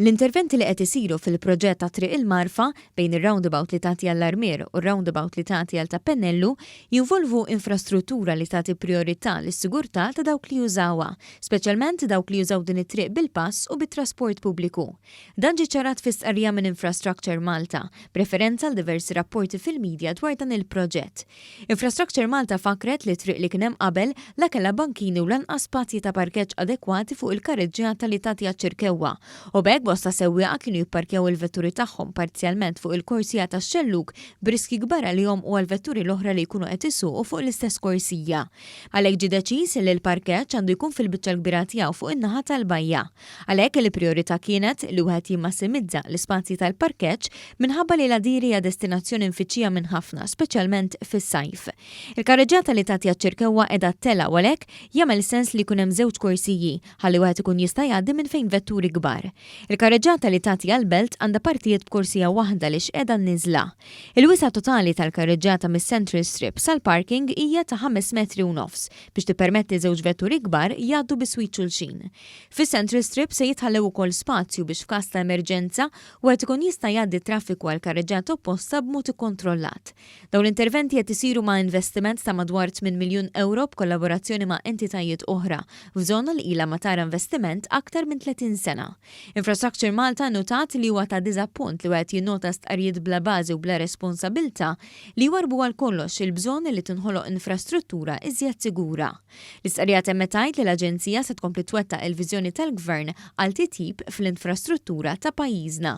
L-interventi li qed isiru fil-proġett ta' Triq il-Marfa bejn ir-roundabout li tagħti għall-Armier u r-roundabout li tagħti għal Tappennellu jinvolvu infrastruttura li tagħti priorità lis-sigurtà ta' dawk li jużawha, speċjalment dawk li jużaw din it-triq bil-pass u bit-trasport pubbliku. Dan ġie ċarat fi stqarrija minn Infrastructure Malta, b'referenza għal diversi rapporti fil-medja dwar dan il-proġett. Infrastructure Malta fakret li triq li kien hemm qabel la kellha bankini u lanqas spazji ta' parkeġġ adekwati fuq il-karreġġjata li tagħti għaċ-ċirkewwa. U bekk bosta sewwieqa kienu jipparkjaw il-vetturi tagħhom parzjalment fuq il-korsija tax-xellug b'riski kbar għalihom u għall-vetturi l-oħra li jkunu qed isuqu fuq l-istess korsija. Għalhekk ġie deċiż li l-parkeġġ għandu jkun fil-biċċa l-kbira tiegħu fuq in-naħa tal-bajja. Għalhekk il-prijorità kienet li wieħed jimmassimizza l-ispazji tal-parkeġġ minħabba li l-għadiri hija destinazzjoni mfittxija minn ħafna, speċjalment fis-sajf. Il-karreġġjata li tagħti għaċ-ċirkewwa qiegħda tela u għalhekk jagħmel sens li jkun hemm żewġ korsiji ħalli wieħed ikun jista' jgħaddi minn fejn vetturi kbar. Il-karreġġata li tagħti għall-belt għandha partijiet b'kursija waħda li x'qiegħda nniżla. Il-wisa totali tal-karreġġata mis-Central Strip sal-parking hija ta' 5 metri u nofs biex tippermetti żewġ vetturi kbar jgħaddu biswit xulxin. Fis-Central Strip se jitħallew ukoll spazju biex f'każ ta' emerġenza wieħed ikun jista' jgħaddi traffiku għall-karreġġata opposta b'mod ikkontrollat. Dawn l-interventi qed isiru ma' investiment ta' madwar 8 miljun euro b'kollaborazzjoni ma' entitajiet oħra f'żona li ilha ma tara investiment aktar minn 30 sena. Infrastructure Malta notat li huwa ta' diżappunt li wieħed jinnota stqarrijiet bla bażi u bla responsabilità li warbu għal kollox il-bżonn li tinħoloq infrastruttura iżjed sigura. L-istqarrija temmet tgħid li l-Aġenzija se tkompli twettaq il-viżjoni tal-Gvern għal titjib fl-infrastruttura ta' pajjiżna.